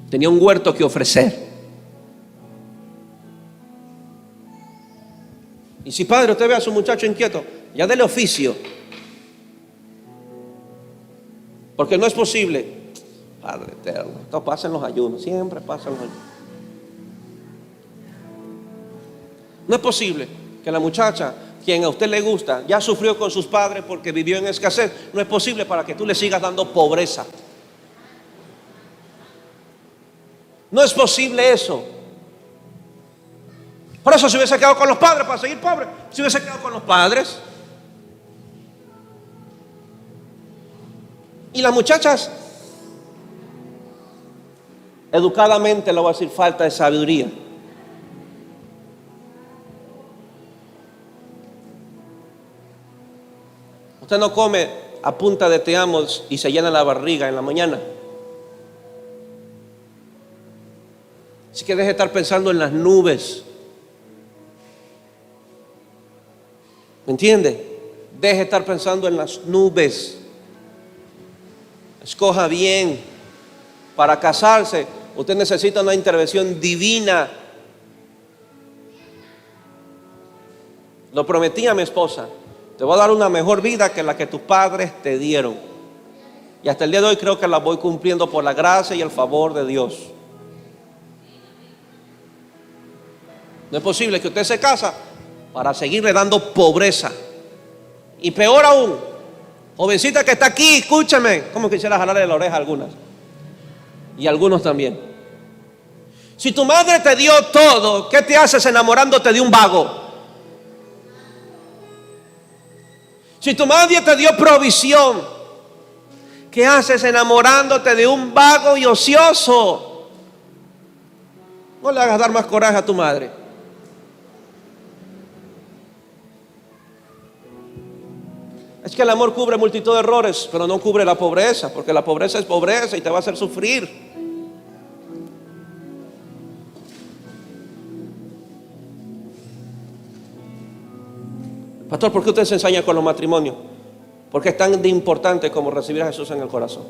Tenía un huerto que ofrecer. Y si padre, usted ve a su muchacho inquieto, ya dele oficio. Porque no es posible. Padre eterno, esto pasa en los ayunos, siempre pasa en los ayunos. No es posible que la muchacha quien a usted le gusta, ya sufrió con sus padres porque vivió en escasez, no es posible para que tú le sigas dando pobreza. No es posible eso. Por eso se hubiese quedado con los padres para seguir pobre. Se hubiese quedado con los padres. Y las muchachas, educadamente le voy a decir, falta de sabiduría. Usted no come a punta de te amo y se llena la barriga en la mañana. Así que deje de estar pensando en las nubes. ¿Me entiende? Deje de estar pensando en las nubes. Escoja bien. Para casarse, usted necesita una intervención divina. Lo prometí a mi esposa. Te voy a dar una mejor vida que la que tus padres te dieron. Y hasta el día de hoy creo que la voy cumpliendo por la gracia y el favor de Dios. No es posible que usted se casa para seguirle dando pobreza. Y peor aún, jovencita que está aquí, escúchame, como quisiera jalarle la oreja a algunas. Y a algunos también. Si tu madre te dio todo, ¿qué te haces enamorándote de un vago? Si tu madre te dio provisión, ¿qué haces enamorándote de un vago y ocioso? No le hagas dar más coraje a tu madre. Es que el amor cubre multitud de errores, pero no cubre la pobreza, porque la pobreza es pobreza y te va a hacer sufrir. Pastor, ¿por qué usted se ensaña con los matrimonios? Porque es tan de importante como recibir a Jesús en el corazón.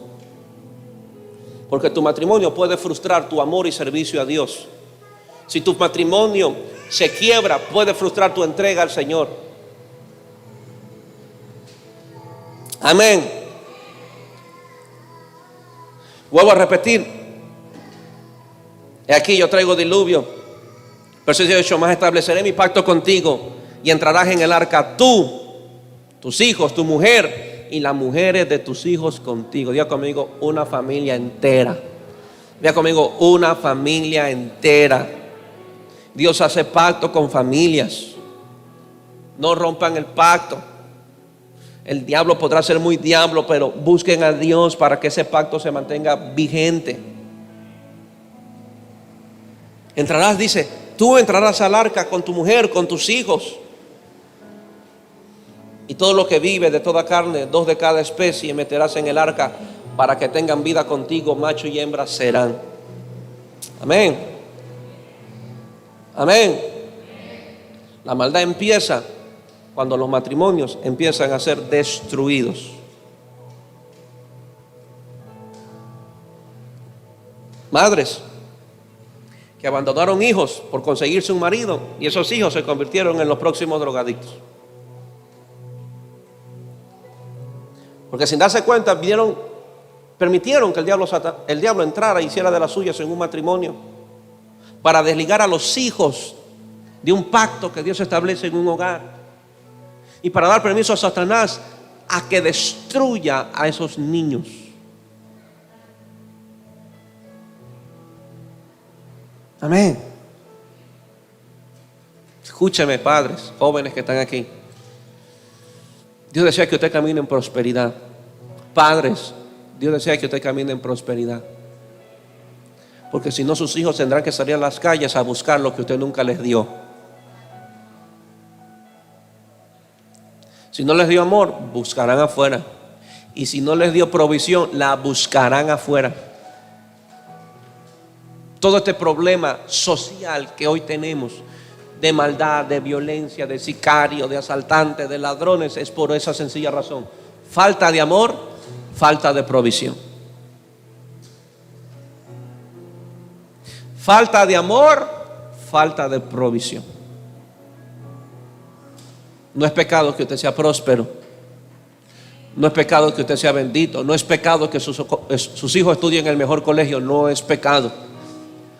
Porque tu matrimonio puede frustrar tu amor y servicio a Dios. Si tu matrimonio se quiebra, puede frustrar tu entrega al Señor. Amén. Vuelvo a repetir. Aquí yo traigo diluvio. Verso 18: más estableceré mi pacto contigo y entrarás en el arca tú, tus hijos, tu mujer y las mujeres de tus hijos contigo. Diga conmigo, una familia entera. Diga conmigo, una familia entera. Dios hace pacto con familias. No rompan el pacto. El diablo podrá ser muy diablo, pero busquen a Dios para que ese pacto se mantenga vigente. Entrarás, dice, tú entrarás al arca con tu mujer, con tus hijos. Y todo lo que vive de toda carne, 2 de cada especie, meterás en el arca para que tengan vida contigo, macho y hembra serán. Amén. Amén. La maldad empieza cuando los matrimonios empiezan a ser destruidos. Madres que abandonaron hijos por conseguirse un marido y esos hijos se convirtieron en los próximos drogadictos. Porque sin darse cuenta permitieron que el diablo entrara e hiciera de las suyas en un matrimonio para desligar a los hijos de un pacto que Dios establece en un hogar y para dar permiso a Satanás a que destruya a esos niños. Amén. Escúcheme, padres, jóvenes que están aquí. Dios desea que usted camine en prosperidad. Padres, Dios desea que usted camine en prosperidad. Porque si no, sus hijos tendrán que salir a las calles a buscar lo que usted nunca les dio. Si no les dio amor, buscarán afuera. Y si no les dio provisión, la buscarán afuera. Todo este problema social que hoy tenemos, de maldad, de violencia, de sicario, de asaltantes, de ladrones, es por esa sencilla razón: falta de amor, falta de provisión. Falta de amor, falta de provisión. No es pecado que usted sea próspero. No es pecado que usted sea bendito. No es pecado que sus hijos estudien en el mejor colegio. No es pecado.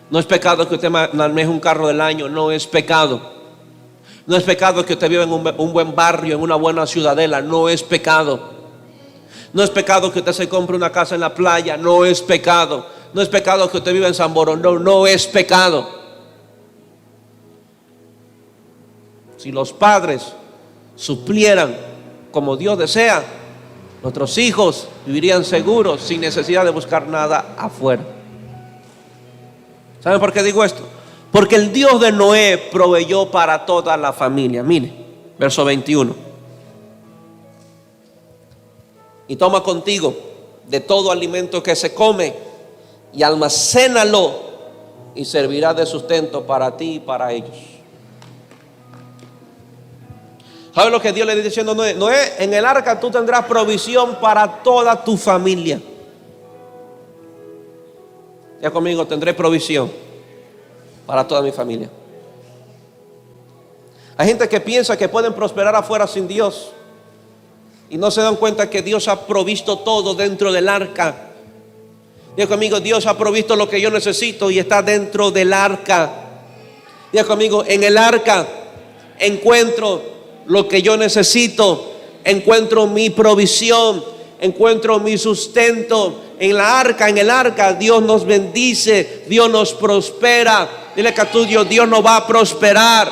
No es pecado que usted maneje un carro del año. No es pecado. No es pecado que usted viva en un buen barrio, en una buena ciudadela. No es pecado. No es pecado que usted se compre una casa en la playa. No es pecado. No es pecado que usted viva en San Borondón. No es pecado. Si los padres suplieran como Dios desea, nuestros hijos vivirían seguros sin necesidad de buscar nada afuera. ¿Saben por qué digo esto? Porque el Dios de Noé proveyó para toda la familia. Mire, verso 21. Y toma contigo de todo alimento que se come y almacénalo, y servirá de sustento para ti y para ellos. ¿Sabe lo que Dios le está diciendo a Noé? Noé, en el arca tú tendrás provisión para toda tu familia. Ya conmigo, tendré provisión para toda mi familia. Hay gente que piensa que pueden prosperar afuera sin Dios y no se dan cuenta que Dios ha provisto todo dentro del arca. Diga conmigo, Dios ha provisto lo que yo necesito y está dentro del arca. Diga conmigo, en el arca encuentro lo que yo necesito, encuentro mi provisión, encuentro mi sustento. En el arca Dios nos bendice, Dios nos prospera. Dile que a tu Dios nos va a prosperar.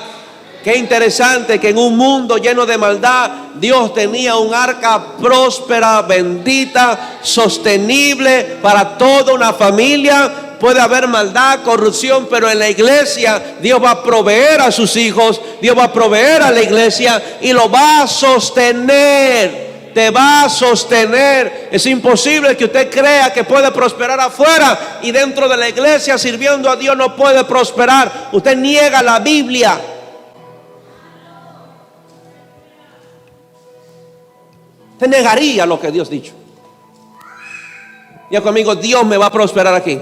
Qué interesante que en un mundo lleno de maldad, Dios tenía un arca próspera, bendita, sostenible para toda una familia. Puede haber maldad, corrupción, pero en la iglesia Dios va a proveer a sus hijos, Dios va a proveer a la iglesia y lo va a sostener. Te va a sostener. Es imposible que usted crea que puede prosperar afuera y dentro de la iglesia sirviendo a Dios no puede prosperar. Usted niega la Biblia. Usted negaría lo que Dios ha dicho. Diga conmigo, Dios me va a prosperar aquí.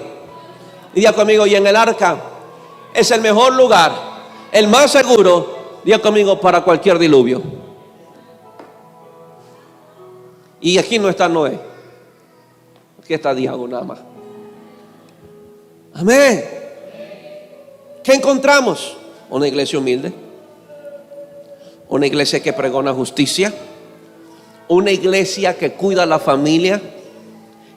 Y diga conmigo, y en el arca es el mejor lugar, el más seguro, diga conmigo, para cualquier diluvio. Y aquí no está Noé, aquí está Diago nada más. Amén. ¿Qué encontramos? Una iglesia humilde, una iglesia que pregona justicia, una iglesia que cuida a la familia,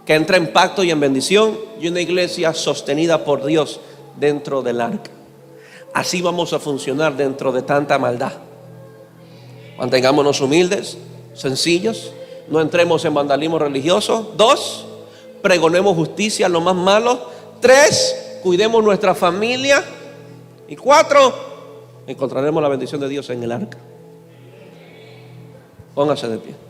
que entra en pacto y en bendición, y una iglesia sostenida por Dios dentro del arca. Así vamos a funcionar dentro de tanta maldad. Mantengámonos humildes, sencillos. No entremos en vandalismo religioso. 2, pregonemos justicia a lo más malo. 3, cuidemos nuestra familia. Y 4, encontraremos la bendición de Dios en el arca. Póngase de pie.